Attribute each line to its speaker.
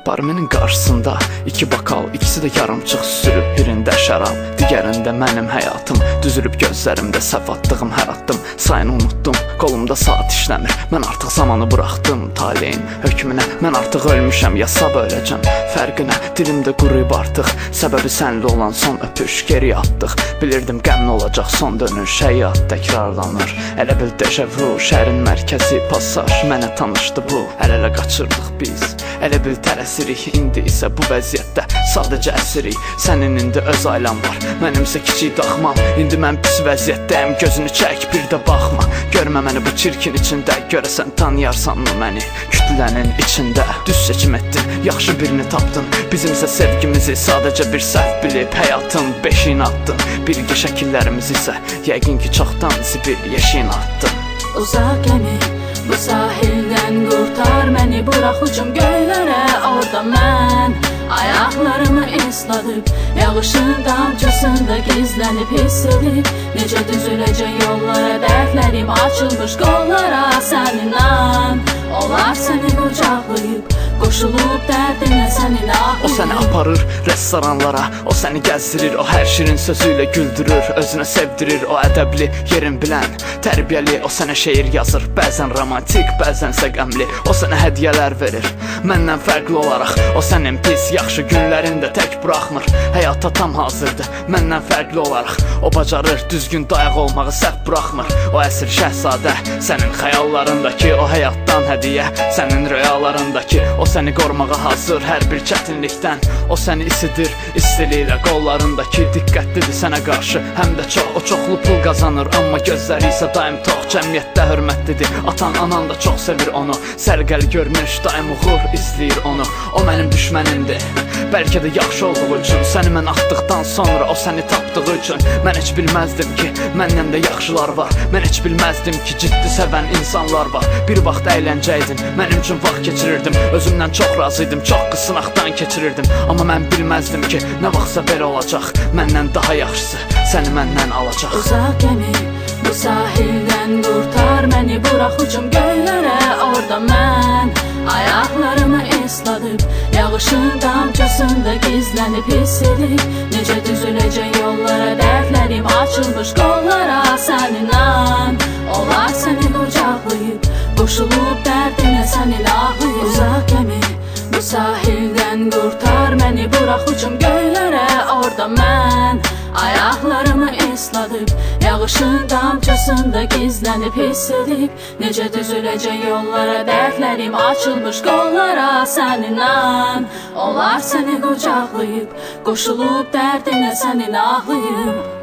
Speaker 1: Barmenin qarşısında iki bakal, ikisi də yarımçıq sürüb, birində şərab, digərində mənim həyatım. Düzülüb gözlərimdə səhv atdığım hər addım, sayını unutdum, qolumda saat işləmir. Mən artıq zamanı buraxdım taleyin hökmünə. Mən artıq ölmüşəm, ya sab öləcəm, fərqinə. Dilimdə quruyub artıq, səbəbi sənli olan son öpüş, geri atdıq. Bilirdim qəmli olacaq son dönüş, həyat təkrarlanır. Elə bil dejavu, şəhərin mərkəzi, pasaj, mənə tanışdı bu. Əl-ələ qaçırdıq biz, elə bil tələsirik. İndi isə bu vəziyyətdə sadəcəəsirik. Sənin indi öz ailən var, mənimsə kiçik daxmam. İndi mən pis vəziyyətdəyim, gözünü çək, bir də baxma. Görmə məni bu çirkin içində, görəsən tanıyarsanmı məni kütlənin içində. Düz seçim etdin, yaxşı birini tapdın. Bizimsə sevgimizi sadəcə bir səhv bilib həyatın beşiyini atdın. Birgə şəkillərimiz isə yəqin ki çoxdan zibil yeşiyini atdın.
Speaker 2: Uzaq gəmi bu sahildən qurtar məni, burax ucum göylərə, orada mən ayaqlarımı isladıb, yağışın damcısında gizlənib hiss edib. Necə düzüləcək yollara, dərdlərim açılmış qollara. Sən inan, onlar səni qucaqlayıb, qoşulub dərdinə sənin ağlayıb.
Speaker 1: O səni aparır restoranlara, o səni gəzdirir, o hər şirin sözü ilə güldürür, özünə sevdirir, o ədəbli, yerin bilən, tərbiyəli. O sənə şeir yazır, bəzən romantik, bəzənsə qəmli. O sənə hədiyyələr verir, məndən fərqli olaraq. O sənin pis, yaxşı günlərində tək buraxmır, həyata tam hazırdır, məndən fərqli olaraq. O bacarır düzgün dayaq olmağı, səhv buraxmır. O əsir şəhzadə, sənin xəyallarındakı, o həyatdan hədiyyə, sənin rüyalarındakı. O səni qorumağa hazır hər bir çətinlikdən. O səni isidir, istililə qollarındakı. Diqqətlidir sənə qarşı, həm də çox. O çoxlu pul qazanır, amma gözləri isə daim tox. Cəmiyyətdə hörmətlidir, atan, anan da çox sevir onu. Sərqəli görünüş, daim uğur izləyir onu. O mənim düşmənimdir, bəlkə də yaxşı olduğu üçün. Səni mən atdıqdan sonra o səni tapdığı üçün. Mən heç bilməzdim ki, məndən də yaxşılar var. Mən heç bilməzdim ki, ciddi sevən insanlar var. Bir vaxt əyləncəydin, mənim üçün vaxt keçirirdim. Özümdən çox razıydım, çox qısınaqdan keçirirdim. Amma mən bilməzdim ki, nə vaxtsa belə olacaq. Məndən daha yaxşısı səni məndən alacaq.
Speaker 2: Uzaq gəmi bu sahildən qurtar məni, burax ucum göylərə, orada mən ayaqlarımı isladıb, yağışın damcısında gizlənib hiss edib. Necə düzüləcək yollara, dərdlərim açılmış qollara. Sən inan, onlar səni qucaqlayıb, qoşulub dərdinə sənin ağlayıb. Uzaq gəmi bu sahildən qurtar məni, burax ucum göylərə, orada mən ayaqlarımı isladıb, yağışın damcısında gizlənib hiss edib. Necə düzüləcək yollara, dərdlərim açılmış qollara. Sən inan, onlar səni qucaqlayıb, qoşulub dərdinə sənin ağlayıb.